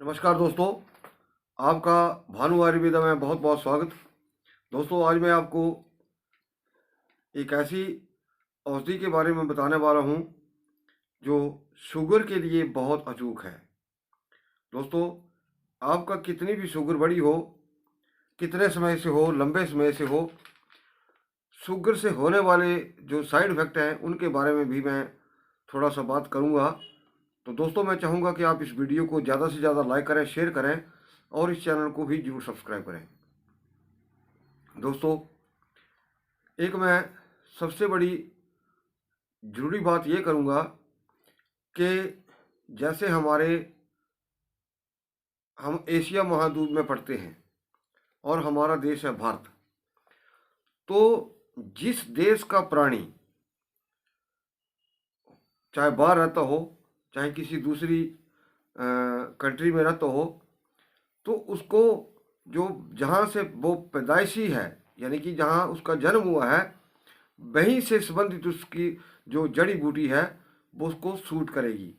नमस्कार दोस्तों, आपका भानु आयुर्वेदा में बहुत बहुत स्वागत। दोस्तों, आज मैं आपको एक ऐसी औषधि के बारे में बताने वाला हूँ जो शुगर के लिए बहुत अचूक है। दोस्तों, आपका कितनी भी शुगर बड़ी हो, कितने समय से हो, लंबे समय से हो, शुगर से होने वाले जो साइड इफ़ेक्ट हैं उनके बारे में भी मैं थोड़ा सा बात करूँगा। तो दोस्तों, मैं चाहूँगा कि आप इस वीडियो को ज़्यादा से ज़्यादा लाइक करें, शेयर करें और इस चैनल को भी जरूर सब्सक्राइब करें। दोस्तों, एक मैं सबसे बड़ी ज़रूरी बात ये करूँगा कि जैसे हम एशिया महाद्वीप में पड़ते हैं और हमारा देश है भारत। तो जिस देश का प्राणी चाहे बाहर रहता हो, चाहे किसी दूसरी कंट्री में रहता हो, तो उसको जो जहाँ से वो पैदाइशी है, यानी कि जहाँ उसका जन्म हुआ है, वहीं से संबंधित उसकी जो जड़ी बूटी है वो उसको सूट करेगी।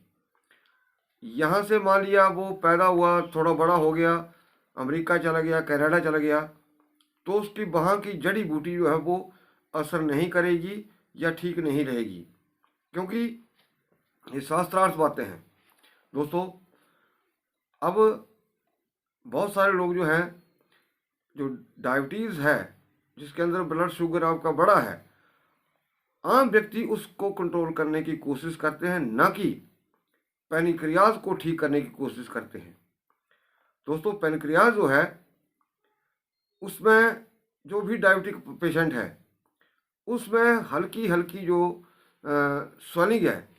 यहाँ से मान लिया वो पैदा हुआ, थोड़ा बड़ा हो गया, अमेरिका चला गया, कनाडा चला गया, तो उसकी वहाँ की जड़ी बूटी जो है वो असर नहीं करेगी या ठीक नहीं रहेगी, क्योंकि ये शास्त्रार्थ बातें हैं। दोस्तों, अब बहुत सारे लोग जो हैं, जो डायबिटीज़ है, जिसके अंदर ब्लड शुगर आपका बड़ा है, आम व्यक्ति उसको कंट्रोल करने की कोशिश करते हैं, ना कि पैनक्रियाज को ठीक करने की कोशिश करते हैं। दोस्तों, पैनक्रियाज जो है उसमें जो भी डायबिटिक पेशेंट है उसमें हल्की हल्की जो स्वेलिंग है,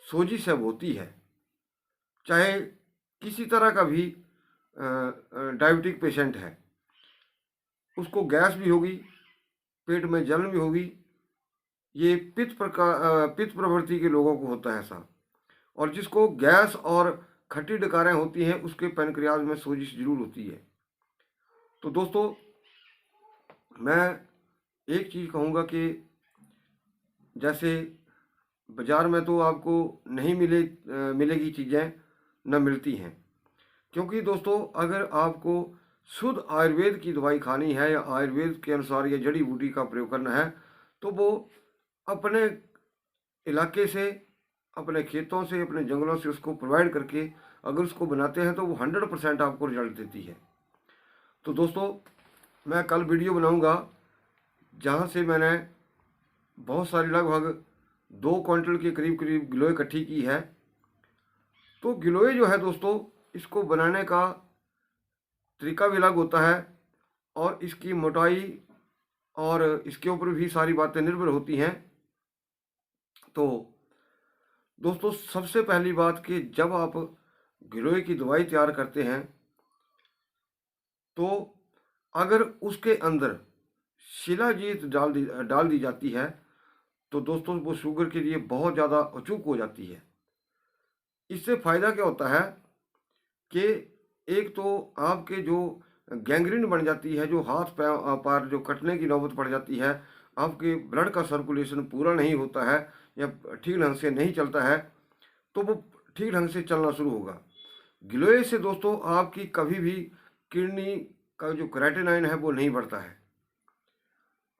सोजिश है, होती है। चाहे किसी तरह का भी डायबिटिक पेशेंट है, उसको गैस भी होगी, पेट में जलन भी होगी। ये पित्त प्रवृत्ति के लोगों को होता है ऐसा। और जिसको गैस और खट्टी डकारें होती हैं उसके पैनक्रियाज में सोजिश जरूर होती है। तो दोस्तों, मैं एक चीज़ कहूँगा कि जैसे बाज़ार में तो आपको नहीं मिलेगी चीज़ें, न मिलती हैं, क्योंकि दोस्तों अगर आपको शुद्ध आयुर्वेद की दवाई खानी है या आयुर्वेद के अनुसार या जड़ी बूटी का प्रयोग करना है, तो वो अपने इलाके से, अपने खेतों से, अपने जंगलों से उसको प्रोवाइड करके अगर उसको बनाते हैं तो वो 100% आपको रिजल्ट देती है। तो दोस्तों, मैं कल वीडियो बनाऊंगा जहाँ से मैंने बहुत सारी लगभग 2 क्विंटल के करीब करीब गिलोय इकट्ठी की है। तो गिलोय जो है दोस्तों, इसको बनाने का तरीका भी अलग होता है और इसकी मोटाई और इसके ऊपर भी सारी बातें निर्भर होती हैं। तो दोस्तों, सबसे पहली बात कि जब आप गिलोय की दवाई तैयार करते हैं तो अगर उसके अंदर शिलाजीत डाल दी जाती है तो दोस्तों वो शुगर के लिए बहुत ज़्यादा अचूक हो जाती है। इससे फ़ायदा क्या होता है कि एक तो आपके जो गैंग्रीन बन जाती है, जो हाथ पैर जो कटने की नौबत पड़ जाती है, आपके ब्लड का सर्कुलेशन पूरा नहीं होता है या ठीक ढंग से नहीं चलता है, तो वो ठीक ढंग से चलना शुरू होगा। गिलोय से दोस्तों आपकी कभी भी किडनी का जो क्रेटिनाइन है वो नहीं बढ़ता है।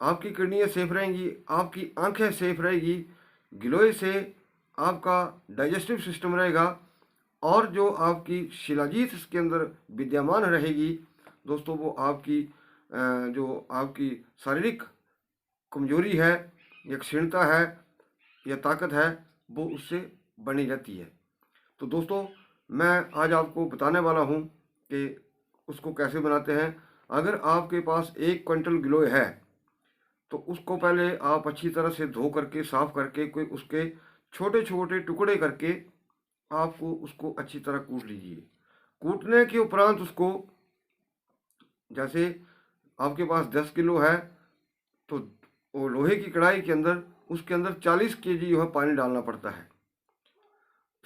आपकी किडनियाँ सेफ रहेंगी, आपकी आंखें सेफ रहेगी। गिलोय से आपका डाइजेस्टिव सिस्टम रहेगा और जो आपकी शिलाजीत इसके अंदर विद्यमान रहेगी दोस्तों, वो आपकी जो आपकी शारीरिक कमजोरी है या क्षीणता है या ताकत है, वो उससे बनी रहती है। तो दोस्तों, मैं आज आपको बताने वाला हूँ कि उसको कैसे बनाते हैं। अगर आपके पास 1 क्विंटल गिलोय है तो उसको पहले आप अच्छी तरह से धो करके, साफ करके, कोई उसके छोटे छोटे टुकड़े करके आपको उसको अच्छी तरह कूट लीजिए। कूटने के उपरांत उसको, जैसे आपके पास 10 किलो है तो वो लोहे की कढ़ाई के अंदर, उसके अंदर 40 केजी जो है पानी डालना पड़ता है।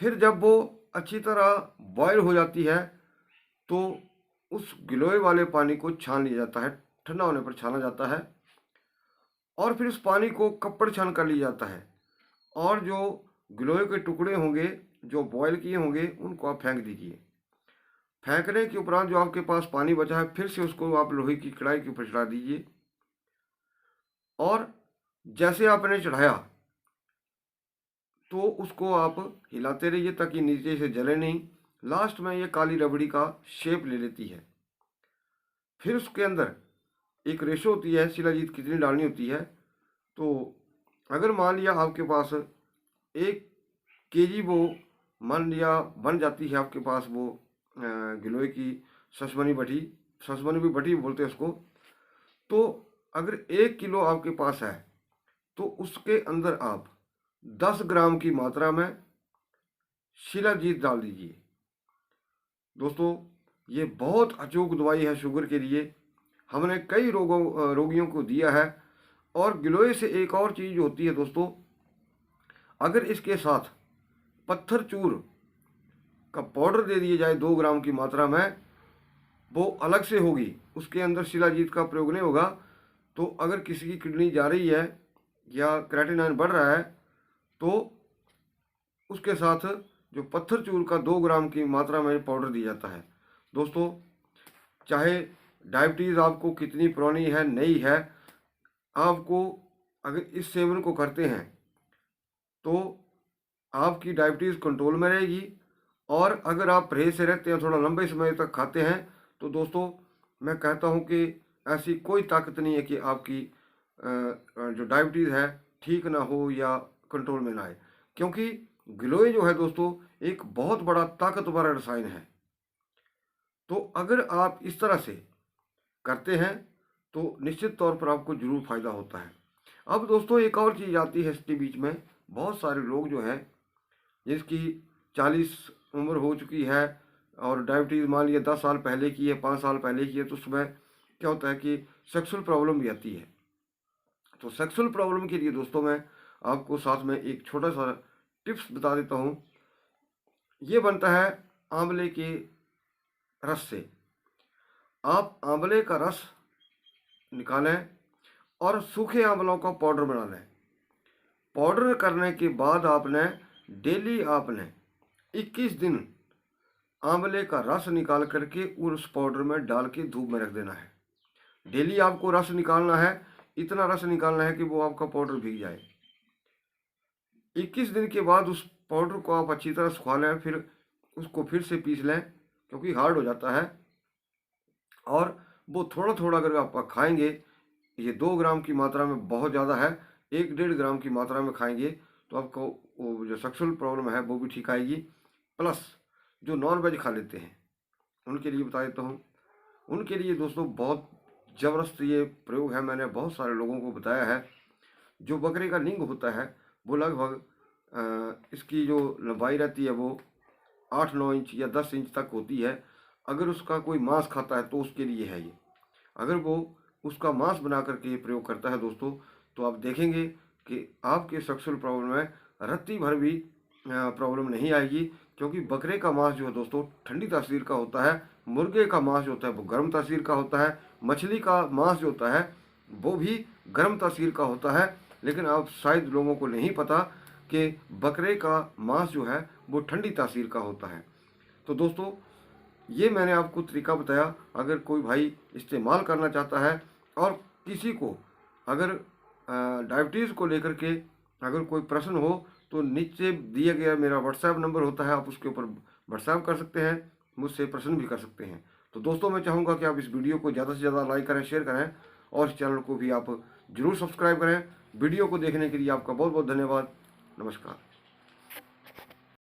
फिर जब वो अच्छी तरह बॉयल हो जाती है तो उस गिलोय वाले पानी को छान लिया जाता है, ठंडा होने पर छाना जाता है और फिर उस पानी को कपड़ छान कर लिया जाता है और जो गिलोय के टुकड़े होंगे जो बॉयल किए होंगे उनको आप फेंक दीजिए। फेंकने के उपरांत जो आपके पास पानी बचा है, फिर से उसको आप लोहे की कढ़ाई के ऊपर चढ़ा दीजिए। और जैसे आपने चढ़ाया तो उसको आप हिलाते रहिए ताकि नीचे से जले नहीं। लास्ट में ये काली रबड़ी का शेप ले लेती है। फिर उसके अंदर एक रेशो होती है, शिलाजीत कितनी डालनी होती है। तो अगर मान लिया आपके पास 1 kg वो मान लिया बन जाती है आपके पास वो गिलोय की ससमनी भी बटी बोलते हैं उसको। तो अगर 1 किलो आपके पास है तो उसके अंदर आप 10 ग्राम की मात्रा में शिलाजीत डाल दीजिए। दोस्तों, ये बहुत अचूक दवाई है शुगर के लिए। हमने कई रोगियों को दिया है। और गिलोय से एक और चीज़ होती है दोस्तों, अगर इसके साथ पत्थर चूर का पाउडर दे दिया जाए 2 ग्राम की मात्रा में, वो अलग से होगी, उसके अंदर शिलाजीत का प्रयोग नहीं होगा। तो अगर किसी की किडनी जा रही है या क्रेटिनाइन बढ़ रहा है तो उसके साथ जो पत्थर चूर का 2 ग्राम की मात्रा में पाउडर दिया जाता है। दोस्तों, चाहे डायबिटीज़ आपको कितनी पुरानी है नई है, आपको अगर इस सेवन को करते हैं तो आपकी डायबिटीज़ कंट्रोल में रहेगी। और अगर आप परहेज से रहते हैं, थोड़ा लंबे समय तक खाते हैं, तो दोस्तों मैं कहता हूं कि ऐसी कोई ताकत नहीं है कि आपकी जो डायबिटीज़ है ठीक ना हो या कंट्रोल में ना आए। क्योंकि गिलोय जो है दोस्तों एक बहुत बड़ा ताकतवर रसायन है। तो अगर आप इस तरह से करते हैं तो निश्चित तौर पर आपको ज़रूर फ़ायदा होता है। अब दोस्तों एक और चीज़ आती है इसके बीच में, बहुत सारे लोग जो हैं जिसकी 40 उम्र हो चुकी है और डायबिटीज़ मान लिया 10 साल पहले की है, 5 साल पहले की है, तो उसमें क्या होता है कि सेक्सुअल प्रॉब्लम भी आती है। तो सेक्सुअल प्रॉब्लम के लिए दोस्तों मैं आपको साथ में एक छोटा सा टिप्स बता देता हूँ। ये बनता है आंवले के रस से। आप आंवले का रस निकालें और सूखे आंवलों का पाउडर बना लें। पाउडर करने के बाद आपने डेली 21 दिन आंवले का रस निकाल करके उस पाउडर में डाल के धूप में रख देना है। डेली आपको रस निकालना है, इतना रस निकालना है कि वो आपका पाउडर भीग जाए। 21 दिन के बाद उस पाउडर को आप अच्छी तरह सुखा लें, फिर उसको फिर से पीस लें क्योंकि हार्ड हो जाता है। और वो थोड़ा थोड़ा अगर आप खाएंगे, ये 2 ग्राम की मात्रा में बहुत ज़्यादा है, 1-1.5 ग्राम की मात्रा में खाएंगे तो आपको वो जो सेक्सुअल प्रॉब्लम है वो भी ठीक आएगी। प्लस जो नॉन वेज खा लेते हैं उनके लिए बता देता हूँ। उनके लिए दोस्तों बहुत ज़बरदस्त ये प्रयोग है, मैंने बहुत सारे लोगों को बताया है। जो बकरे का लिंग होता है वो लगभग इसकी जो लंबाई रहती है वो 8-9 इंच या 10 इंच तक होती है। अगर उसका कोई मांस खाता है तो उसके लिए है ये। अगर वो उसका मांस बना करके ये प्रयोग करता है दोस्तों, तो आप देखेंगे कि आपके सेक्सुअल प्रॉब्लम में रत्ती भर भी प्रॉब्लम नहीं आएगी। क्योंकि बकरे का मांस जो है दोस्तों ठंडी तासीर का होता है, मुर्गे का मांस जो होता है वो गर्म तासीर का होता है, मछली का मांस जो होता है वो भी गर्म तासीर का होता है। लेकिन आप शायद लोगों को नहीं पता कि बकरे का मांस जो है वो ठंडी तासीर का होता है। तो दोस्तों ये मैंने आपको तरीका बताया। अगर कोई भाई इस्तेमाल करना चाहता है और किसी को अगर डायबिटीज़ को लेकर के अगर कोई प्रश्न हो तो नीचे दिया गया मेरा व्हाट्सएप नंबर होता है, आप उसके ऊपर व्हाट्सएप कर सकते हैं, मुझसे प्रश्न भी कर सकते हैं। तो दोस्तों मैं चाहूँगा कि आप इस वीडियो को ज़्यादा से ज़्यादा लाइक करें, शेयर करें और इस चैनल को भी आप जरूर सब्सक्राइब करें। वीडियो को देखने के लिए आपका बहुत बहुत धन्यवाद। नमस्कार।